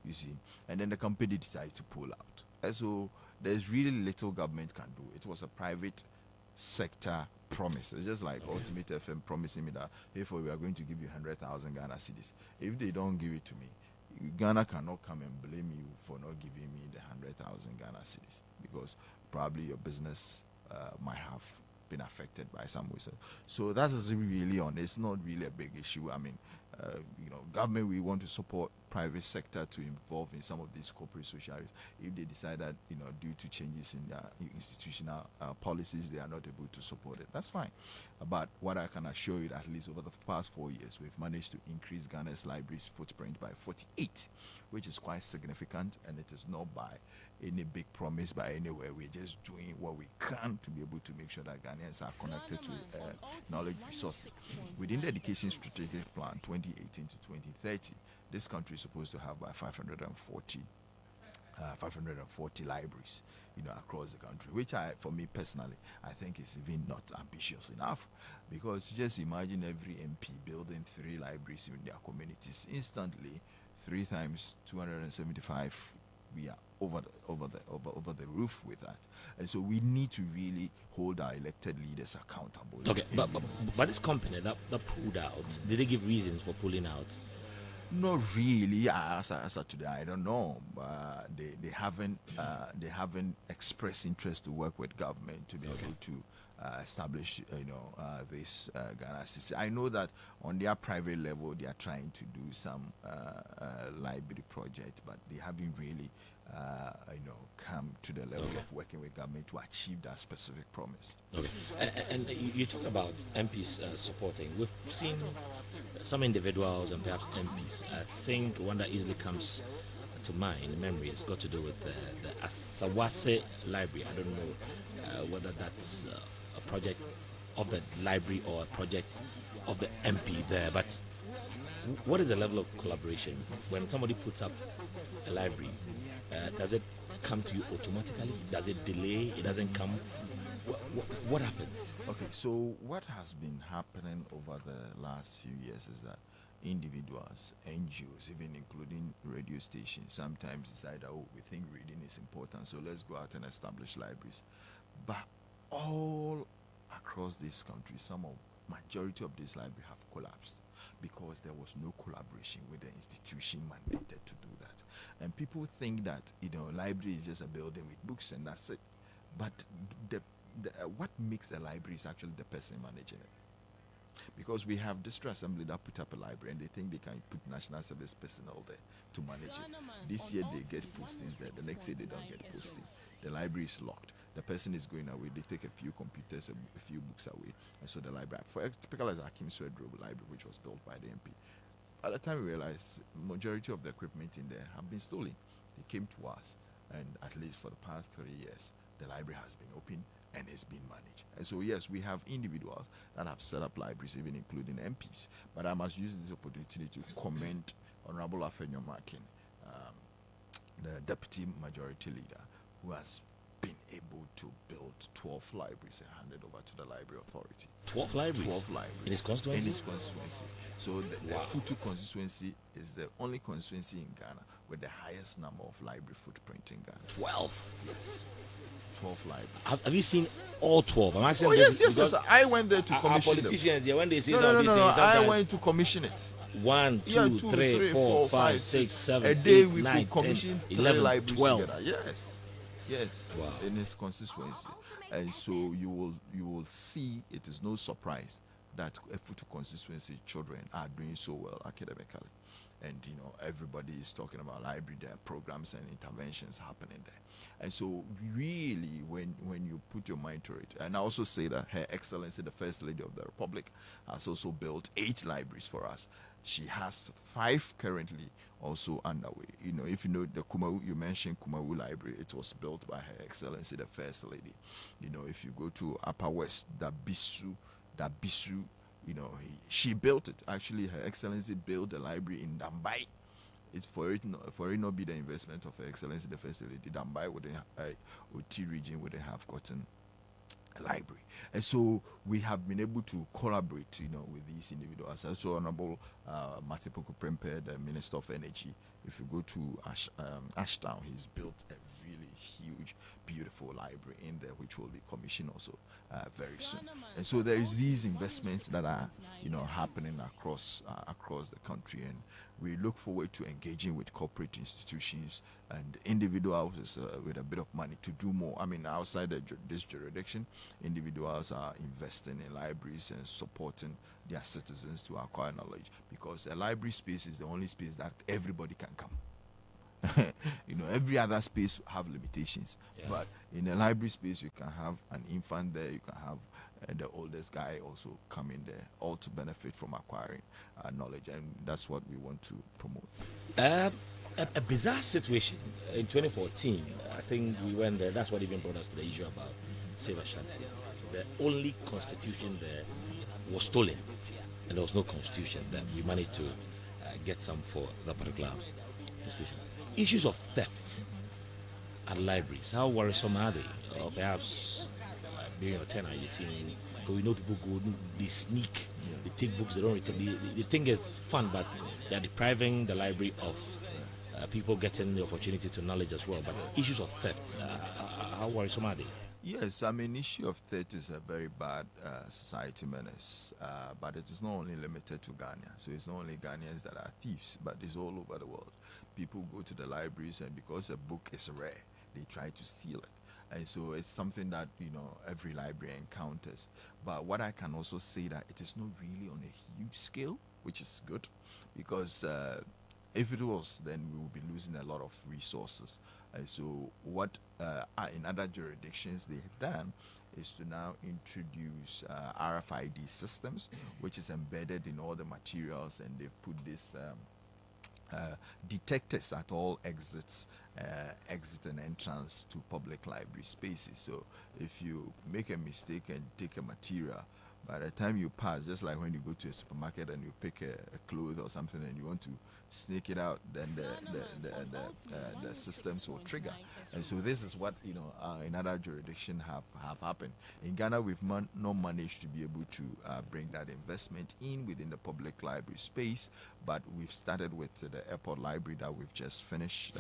You see? And then the company decided to pull out. And so there's really little government can do. It was a private sector promise. It's just like Ultimate FM promising me that, hey, we are going to give you 100,000 Ghana cedis. If they don't give it to me, Ghana cannot come and blame you for not giving me the 100,000 Ghana cedis, because probably your business might have been affected by some way. So that is really on. It's not really a big issue. I mean, government, we want to support private sector to involve in some of these corporate social areas. If they decide that, due to changes in their institutional policies, they are not able to support it, that's fine. But what I can assure you that at least over the past 4 years, we've managed to increase Ghana's libraries footprint by 48, which is quite significant, and it is not by any big promise by anywhere. We're just doing what we can to be able to make sure that Ghanaians are connected to knowledge resources. Within the Education Strategic Plan 2018 to 2030, this country is supposed to have by 540 libraries, across the country, which for me personally, I think is even not ambitious enough, because just imagine every MP building 3 libraries in their communities instantly, 3 times 275. We are over the roof with that, and so we need to really hold our elected leaders accountable. Okay, but this company that pulled out, did they give reasons for pulling out? Not really. As of today, I don't know. But they haven't expressed interest to work with government to be able to establish this Ghana system. I know that on their private level they are trying to do some library project, but they haven't really come to the level of working with government to achieve that specific promise. Okay, and you talk about MPs supporting. We've seen some individuals and perhaps MPs. I think one that easily comes to mind, memory, has got to do with the Asawase Library. I don't know whether that's a project of the library or a project of the MP there, but what is the level of collaboration when somebody puts up a library? Does it come to you automatically? Does it delay? It doesn't come? What happens? Okay, so what has been happening over the last few years is that individuals, NGOs, even including radio stations, sometimes decide, oh, we think reading is important, so let's go out and establish libraries. But all across this country, majority of these libraries have collapsed because there was no collaboration with the institution mandated to do that. And people think that library is just a building with books and that's it. But what makes a library is actually the person managing it. Because we have district assembly that put up a library and they think they can put national service personnel there to manage it. This year they get postings there, the next year they don't get posting. The library is locked. The person is going away. They take a few computers, a few books away, and so the library, for typical as Akim Swedro library, which was built by the MP. By the time we realized, majority of the equipment in there have been stolen. They came to us, and at least for the past 3 years, the library has been open and it's been managed. And so yes, we have individuals that have set up libraries, even including MPs. But I must use this opportunity to commend Honorable Afenyo Makin, the Deputy Majority Leader, who has been able to build 12 libraries and hand it over to the Library Authority. 12 libraries? 12 libraries. In his constituency? In his constituency. So the Futu constituency is the only constituency in Ghana with the highest number of library footprint in Ghana. 12? Yes. 12 libraries. Have you seen all 12? I'm asking yes. I went there to commission politicians, them. When they say No, these things, I went to commission it. 1, 2, 3, 4, 5, 6, 7, a day 8, we 9, could commission 10, 11, libraries 12. together. Yes. Wow. In his constituency. And so you will see it is no surprise that Futu constituency children are doing so well academically. And everybody is talking about library, there are programs and interventions happening there. And so really when you put your mind to it, and I also say that Her Excellency the First Lady of the Republic has also built 8 libraries for us. She has 5 currently also underway. If you know the Kumawu, you mentioned Kumawu Library, it was built by Her Excellency the First Lady. If you go to Upper West, the Bisu, she built it. Actually, Her Excellency built a library in Dambai. It's for it not be the investment of Her Excellency the First Lady. Dambai wouldn't, OT region wouldn't have gotten a library. And so we have been able to collaborate, with these individuals. Also, Honorable Matthew Prempe, the Minister of Energy. If you go to Ashtown, he's built a really huge, beautiful library in there, which will be commissioned also very soon. And so there is these investments that are, happening across the country, and we look forward to engaging with corporate institutions and individuals with a bit of money to do more. I mean, outside this jurisdiction, individuals are investing in libraries and supporting their citizens to acquire knowledge, because a library space is the only space that everybody can come. Every other space have limitations, yes. But in a library space you can have an infant there, you can have the oldest guy also come in there, all to benefit from acquiring knowledge, and that's what we want to promote. A bizarre situation in 2014. I think we went there. That's what even brought us to the issue about Save Ashanti. The only constitution there was stolen, and there was no constitution. Then we managed to get some for that particular constitution. Issues of theft at libraries, how worrisome are they? Or perhaps during your tenure, you see, because we know people go, they sneak, they take books, they don't return. They think it's fun, but they are depriving the library of people getting the opportunity to knowledge as well. But issues of theft, how worrisome are they? Yes, I mean, issue of theft is a very bad society menace, but it is not only limited to Ghana. So it's not only Ghanaians that are thieves, but it's all over the world. People go to the libraries, and because a book is rare, they try to steal it. And so it's something that, every library encounters. But what I can also say that it is not really on a huge scale, which is good, because if it was, then we would be losing a lot of resources. And so what in other jurisdictions they have done is to now introduce RFID systems, which is embedded in all the materials, and they've put this detectors at all exits, exit and entrance to public library spaces. So if you make a mistake and take a material By the time you pass, just like when you go to a supermarket and you pick a cloth or something and you want to sneak it out, then the systems will trigger. And so this is what in other jurisdictions have happened. In Ghana, we've not managed to be able to bring that investment in within the public library space, but we've started with the airport library that we've just finished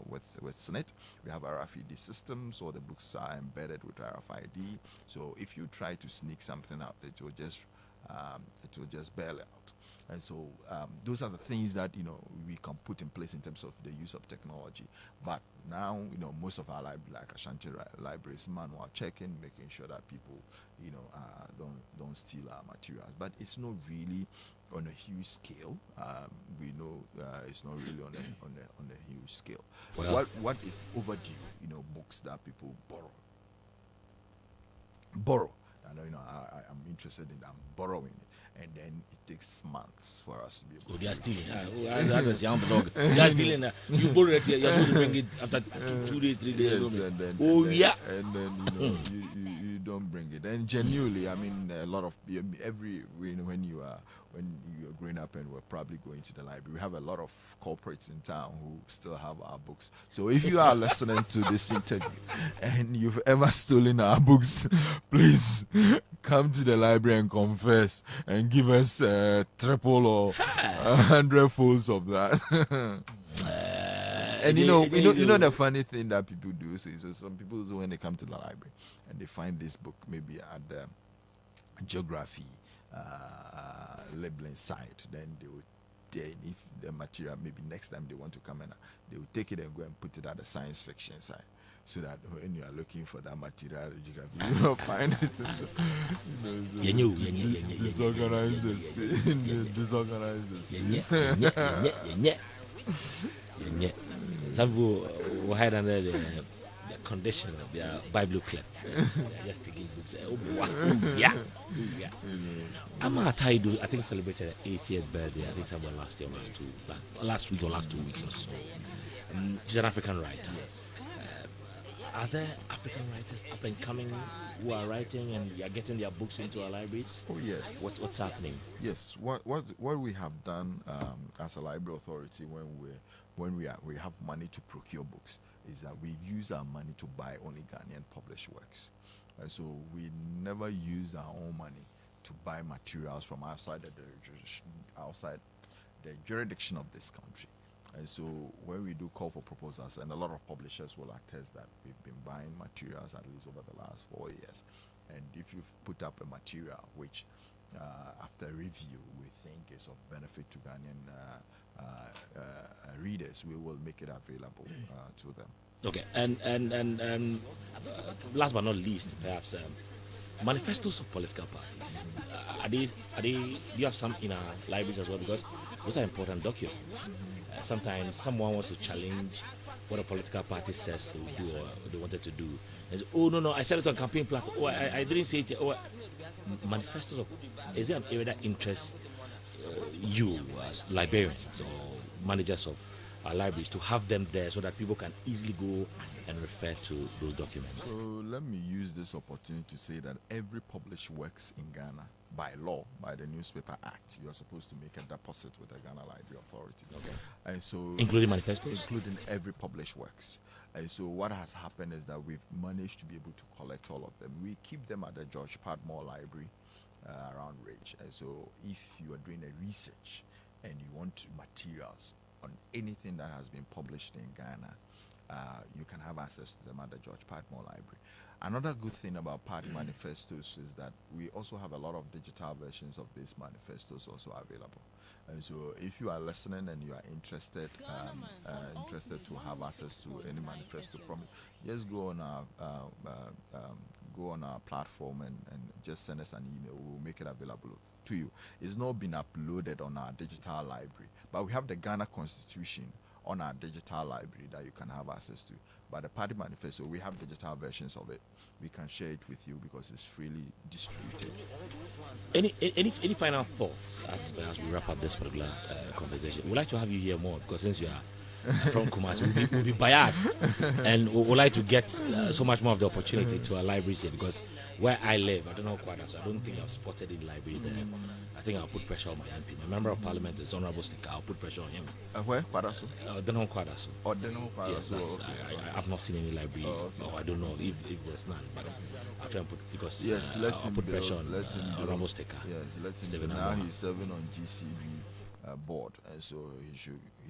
with SNIT. We have RFID systems, all the books are embedded with RFID. So if you try to sneak something out, it will just bail out. And so those are the things that we can put in place in terms of the use of technology. But now most of our libraries, like Ashanti libraries, manual checking, making sure that people don't steal our materials. But it's not really on a huge scale. We know it's not really on a huge scale. Well, what is overdue? Books that people borrow. And I'm interested in that. I'm borrowing it, and then it takes months for us to be able. They are stealing. That's a young dog. They are stealing. You borrow it. You're supposed to bring it after 2 days, 3 days. Yes, and then you don't bring it. And genuinely, I mean, a lot of when you're growing up and we're probably going to the library, we have a lot of corporates in town who still have our books. So if you are listening to this interview and you've ever stolen our books, please come to the library and confess and give us triple or 100 folds of that. And the funny thing that people do is, so some people, when they come to the library and they find this book maybe at the geography labeling site, then if the material, maybe next time they want to come in, they will take it and go and put it at the science fiction side, so that when you are looking for that material, you will find it disorganized the space. Some people will hide under the condition of their Bible clips. Just taking books. Yeah. Amataidu, I think, celebrated her 80th birthday. I think somewhere last week or last 2 weeks or so. She's an African writer. Are there African writers up and coming who are writing and are getting their books into our libraries? Oh yes. What's happening? Yes. What we have done as a library authority when we have money to procure books is that we use our money to buy only Ghanaian published works. And so we never use our own money to buy materials from outside the jurisdiction of this country. And so when we do call for proposals, and a lot of publishers will attest that we've been buying materials at least over the last 4 years. And if you've put up a material which after review we think is of benefit to Ghanaian readers, we will make it available to them. Okay, and last but not least, perhaps manifestos of political parties. Do you have some in our libraries as well? Because those are important documents. Sometimes someone wants to challenge what a political party says they will do or they wanted to do. And say, oh no, I said it on campaign platform. Oh, I didn't say it. Oh, manifestos of, is it an area that interests you as librarians or managers of our libraries to have them there so that people can easily go and refer to those documents? So let me use this opportunity to say that every published works in Ghana, by law, by the Newspaper Act, you are supposed to make a deposit with the Ghana Library Authority. Okay. And so, including manifestos? Including every published works. And so what has happened is that we've managed to be able to collect all of them. We keep them at the George Padmore Library around Ridge. And so if you are doing a research and you want materials on anything that has been published in Ghana, you can have access to them at the George Padmore Library. Another good thing about party manifestos is that we also have a lot of digital versions of these manifestos also available. And so if you are listening and you are interested to have access to any manifesto from it, just go on our platform and just send us an email. We'll make it available to you. It's not been uploaded on our digital library, but we have the Ghana Constitution on our digital library that you can have access to. But the party manifesto, we have digital versions of it. We can share it with you because it's freely distributed. Any final thoughts as we wrap up this particular conversation? We'd like to have you here more because since you are from Kumasi. We'll be biased, and we would like to get so much more of the opportunity to our libraries here, because where I live, I don't know quite, so I don't think I've spotted any library there. I think I'll put pressure on my MP. My member of parliament is Honorable Sticker. I'll put pressure on him. Where? Kwadaso? Don't Kwadaso. Oh, don't know Yes, Kwadaso. I've not seen any library, okay. or I don't know if there's none, but I'll try and put, because Yes, let I'll him put build, pressure on let him build. Honorable Sticker. Yes, let him Stephen build. Now Abba. he's serving on GCB board, and so he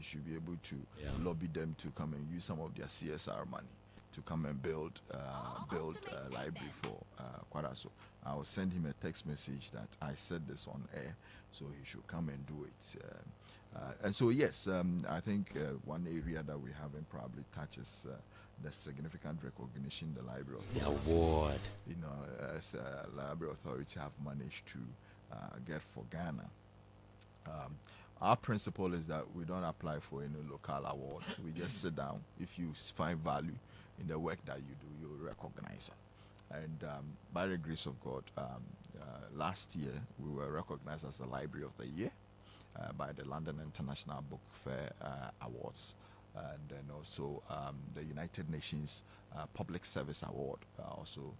should be able to lobby them to come and use some of their CSR money to come and build a library for Kwadaso. I will send him a text message that I said this on air, so he should come and do it. And so yes, I think one area that we haven't probably touched is the significant recognition the Library Authority, the award, as a Library Authority have managed to get for Ghana. Our principle is that we don't apply for any local award. We just sit down. If you find value in the work that you do, you recognize it. And by the grace of God, last year we were recognized as the Library of the Year by the London International Book Fair Awards, and then also the United Nations Public Service Award also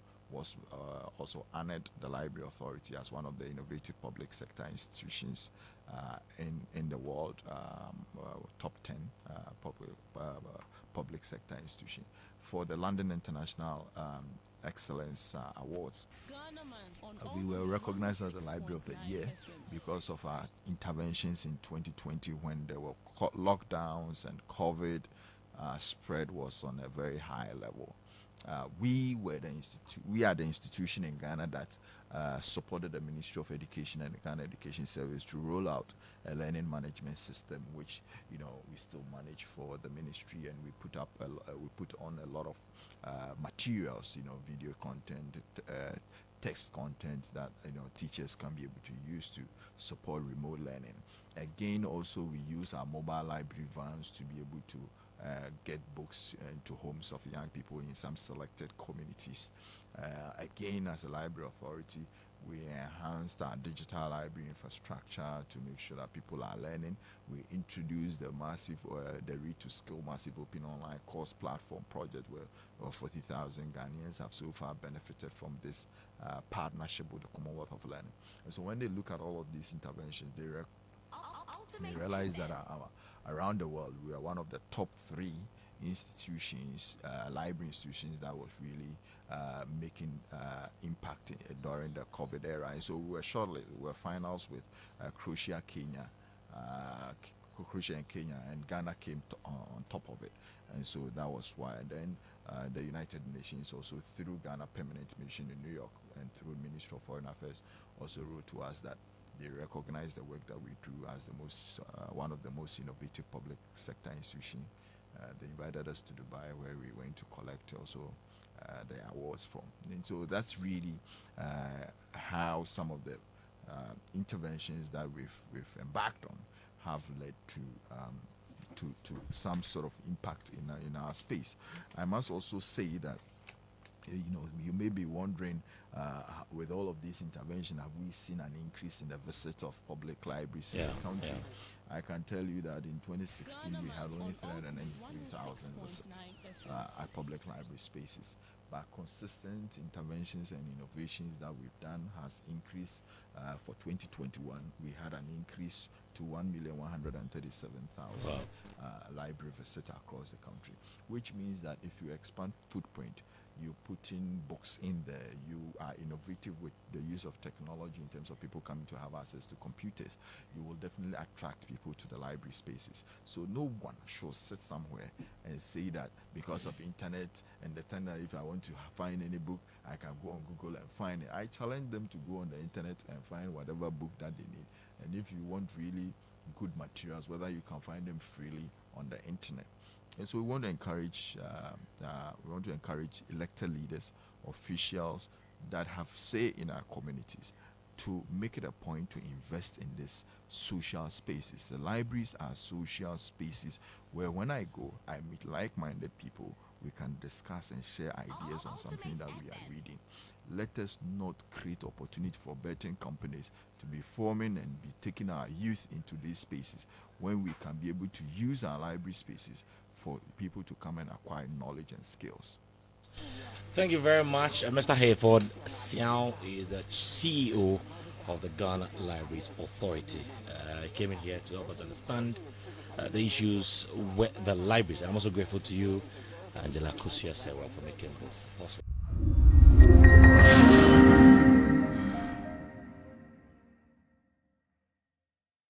honored the Library Authority as one of the innovative public sector institutions in the world, top 10 public sector institution. For the London International Excellence Awards, we were recognized as the Library of the Year because of our interventions in 2020 when there were lockdowns and COVID spread was on a very high level. We are the institution in Ghana that supported the Ministry of Education and the Ghana Education Service to roll out a learning management system, which we still manage for the ministry, and we put on a lot of materials, video content, text content that teachers can be able to use to support remote learning. Again, also we use our mobile library vans to be able to get books into homes of young people in some selected communities. Again, as a library authority, we enhanced our digital library infrastructure to make sure that people are learning. We introduced the Read to Skill massive open online course platform project, where over 40,000 Ghanaians have so far benefited from this partnership with the Commonwealth of Learning. And so when they look at all of these interventions, they realize that around the world, we are one of the top 3 institutions, library institutions that was really making impact during the COVID era. And so we were finals with Croatia, Kenya, and Ghana came on top of it. And so that was why. And then the United Nations also, through Ghana Permanent Mission in New York and through Ministry of Foreign Affairs, also wrote to us that they recognize the work that we do as one of the most innovative public sector institutions. They invited us to Dubai, where we went to collect also the awards from. And so that's really how some of the interventions that we've embarked on have led to some sort of impact in our space. I must also say that you may be wondering, with all of these interventions, have we seen an increase in the visit of public libraries in the country? Yeah. I can tell you that in 2016 we had only 383,000 visits at public library spaces. But consistent interventions and innovations that we've done has increased. For 2021, we had an increase to 1,137,000 library visitors across the country, which means that if you expand footprint, you put in books in there, you are innovative with the use of technology in terms of people coming to have access to computers, you will definitely attract people to the library spaces. So no one should sit somewhere and say that because of internet and the time that if I want to find any book, I can go on Google and find it. I challenge them to go on the internet and find whatever book that they need. And if you want really good materials, whether you can find them freely on the internet. And so we want to encourage elected leaders, officials that have say in our communities, to make it a point to invest in these social spaces. The libraries are social spaces where when I go, I meet like-minded people we can discuss and share ideas on something that we are reading. Let us not create opportunity for betting companies to be forming and be taking our youth into these spaces when we can be able to use our library spaces for people to come and acquire knowledge and skills. Thank you very much. Mr. Hayford Siao is the CEO of the Ghana Libraries Authority. He came in here to help us understand the issues with the libraries. I'm also grateful to you, Angela Kusia Sewa, for making this possible.